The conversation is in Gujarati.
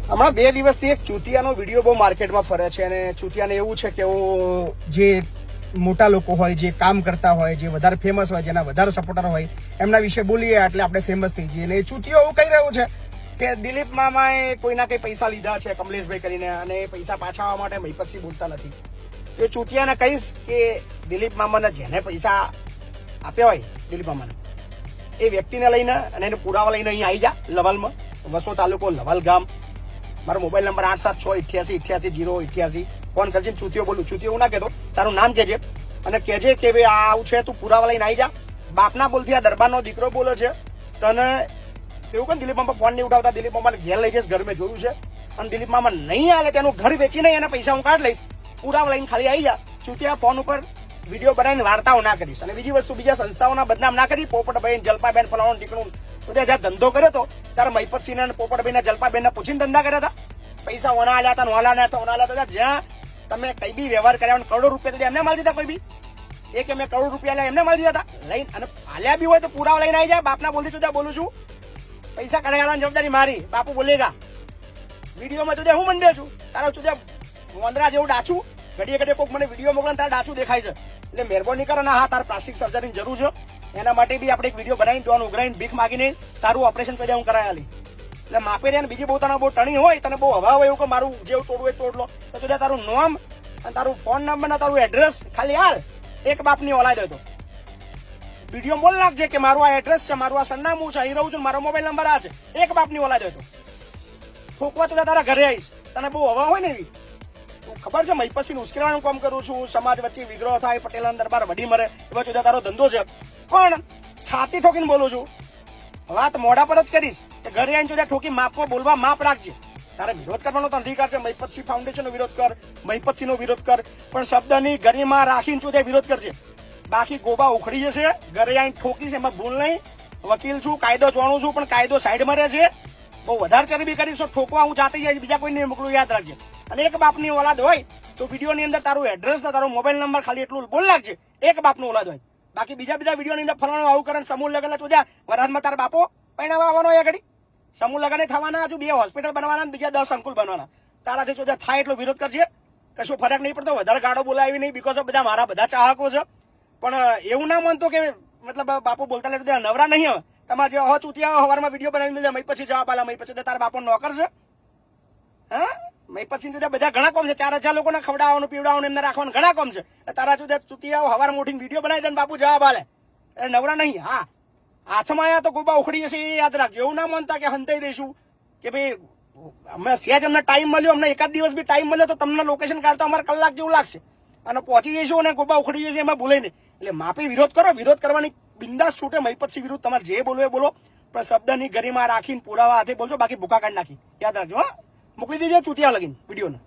હમણાં 2 દિવસથી એક ચૂતિયાનો વિડીયો બહુ માર્કેટમાં ફરે છે અને ચૂતિયાને એવું છે કે હું જે મોટા લોકો હોય, જે કામ કરતા હોય, જે વધારે ફેમસ હોય, જેના વધારે સપોર્ટર હોય એમના વિશે બોલીએ એટલે આપણે ફેમસ થઈ જઈએ. અને ચૂતિયો એવું કહી રહ્યો છે કે દિલીપ મામાએ કોઈના કંઈ પૈસા લીધા છે કમલેશભાઈ કરીને અને પૈસા પાછા આવવા માટે મહીપતસિંહ બોલતા નથી. એ ચૂતિયાને કહીશ કે દિલીપ મામાને જેને પૈસા આપ્યા હોય દિલીપ મામાને એ વ્યક્તિને લઈને અને એને પુરાવા લઈને અહીં આવી જા લવાલમાં, વસો તાલુકો લવાલ ગામ. મારો મોબાઈલ નંબર 8768888088. ફોન કરજે. ચૂતિયો બોલું. ચૂતિયો એવું ના કહેતો, તારું નામ કહેજે અને કહેજે કે ભાઈ આવું છે, તું પુરાવા લઈને આવી જા. બાપના બોલથી આ દરબારનો દીકરો બોલે છે. તને એવું કે દિલીપ મામા ફોન નહીં ઉઠાવતા, દિલીપ મામાને ઘેર લઈ જઈશ, ઘર મેં જોયું છે. અને દિલીપ મામા નહીં આવે તેનું ઘર વેચીને એના પૈસા હું કાઢ લઈશ. પુરાવા લઈને ખાલી આવી જા. ચૂતિયા ફોન ઉપર વિડીયો બનાવીને વાર્તાઓ ના કરીશ. અને બીજી વસ્તુ, બીજા સંસ્થાઓના બદનામ ના કરી. પોપટભાઈ, જલપાબેન, ફલાણું ટીકણું જ્યારે ધંધો કર્યો હતો ત્યારે મહીપતસિંહ અને પોપટભાઈ, જલપાબેન પૂછીને ધંધા કર્યા હતા. પૈસા ઓના આલ્યા હતા, નોલા ના હતા, ઓના હતા. જ્યાં તમે કઈ બી વ્યવહાર કર્યા કરોડો રૂપિયા એમને માલ દીધા. કોઈ બી એ કે મેં કરોડ રૂપિયા એમને માલ દીધા હતા. લઈને અને હાલ્યા બી હોય તો પુરાવા લઈને આવી જાય. બાપના બોલતી છું બોલું છું, પૈસા કઢાવવાની જવાબદારી મારી. બાપુ બોલેગા. વિડીયોમાં તું હું મંડ્યો છું, તારા તું વંદરા જેવું ડાચું ઘડીએ ઘડીએ કોઈક મને વિડીયો મોકલે તારા ડાચું દેખાય છે. એટલે મહેરબાની કરો ને, હા તારે પ્લાસ્ટિક સર્જરીની જરૂર છે, એના માટે બી આપણે એક વિડીયો બનાવીને દોન ઉઘરાઈને ભીખ માગીને તારું ઓપરેશન કરી હું કરાયા લી. એટલે માપે રહ્યા ને બીજી બહુ તને બહુ ટણી હોય, તને બહુ હવા હોય એવું કે મારું જેવું તોડવું હોય તોડ લો. તો તું તારું નામ અને તારું ફોન નંબર ને તારું એડ્રેસ ખાલી હાલ એક બાપની ઓલાઈ દેતો. વિડીયો બોલ નાખજે કે મારું આ એડ્રેસ છે, મારું આ સરનામું છે, અહીં રહું છું, મારો મોબાઈલ નંબર આ છે. એક બાપની ઓલાઈ દેતો. ઠોકવા તો તારા ઘરે આવીશ. તને બહુ હવા હોય ને એવી. ખબર છે મહીપતસિંહ ઉશ્કેરવાનું કામ કરું છું, સમાજ વચ્ચે વિગ્રહ થાય, પટેલ દરબાર વડી મરે, એવા ચોદા તારો ધંધો છે. પણ છાતી ઠોકીને બોલું છું, વાત મોઢા પર જ કરીશ કે ઘરે આવીને ચોદા ઠોકી માપમાં બોલવા માપ રાખજે. તારે વિરોધ કરવાનો તો અધિકાર છે. મહીપતસિંહ ફાઉન્ડેશનનો વિરોધ કર, મહીપતસિંહનો વિરોધ કર, પણ શબ્દની ગરિમા રાખીને ચોદા વિરોધ કરજે. બાકી ગોબા ઉખડી જશે. ઘરે આવીને ઠોકીશ એમાં ભૂલ નહીં. વકીલ છું, કાયદો જાણું છું, પણ કાયદો સાઈડમાં રહે છે. બહુ વધારે ચરબી કરીશ તો ઠોકવા હું જાતી જાય, બીજા કોઈને મોકલું, યાદ રાખજે. અને એક બાપની ઓલાદ હોય તો વિડીયોની અંદર તારું એડ્રેસ ને તારો મોબાઈલ નંબર ખાલી એટલું બોલ નાખજે. એક બાપનું ઓલાદ હોય. બાકી બીજા વિડીયોની અંદર ફલાણું આવું કરે, સમૂહ લગન તો જ્યાં વરાજમાં તારા બાપો પહેણાવા આવવાનો હોય ઘડી. સમૂહ લગન થવાના, હજુ 2 હોસ્પિટલ બનવાના, બીજા 10 અંકુલ બનવાના. તારાથી જો થાય એટલો વિરોધ કરજે. કશું ફરક નહીં પડતો. વધારે ગાડો બોલાવી નહીં, બીકોઝ બધા મારા બધા ચાહકો છે. પણ એવું ના માનતો કે મતલબ બાપુ બોલતા લે નવરા નહીં હવે. તમારે જે હો ચૂતિયા સવારમાં વિડીયો બનાવી દે, મય પછી જવાબ આલા, મય પછી તારા બાપો નોકર છે. હા, મય પછી બધા ઘણા કોમ છે. 4,000 લોકોને ખવડાવવાનું, પીવડાવવાનું, એમને રાખવાનું ઘણા કોમ છે. તારા જુદા ચૂતિયા સવારમાં ઉઠીને વિડીયો બનાવી દે, બાપુ જવાબ આલે. નવરા નહીં. હા, હાથમાં આવ્યા તો ગોબા ઉખડી જશે, એ યાદ રાખજો. એવું ના માનતા કે હંતાઈ દઈશું કે ભાઈ અમે સહેજ અમને ટાઈમ મળ્યો, અમને એકાદ દિવસ બી ટાઈમ મળ્યો તો તમને લોકેશન કાઢતો અમારે કલાક જેવું લાગશે અને પહોંચી જઈશું અને ગોબા ઉખડી જશે, એમાં ભૂલે નહીં. એટલે માપી વિરોધ કરો. વિરોધ કરવાની બિંદાસ છૂટે. મહીપતસિંહ વિરુદ્ધ તમારે જે બોલવું એ બોલો, પણ શબ્દની ગરિમા રાખીને પુરાવા હાથે બોલજો. બાકી ભૂકા કાઢી નાખી યાદ રાખજો. હા, મોકલી દેજો ચૂતિયા લગીને વિડીયોને.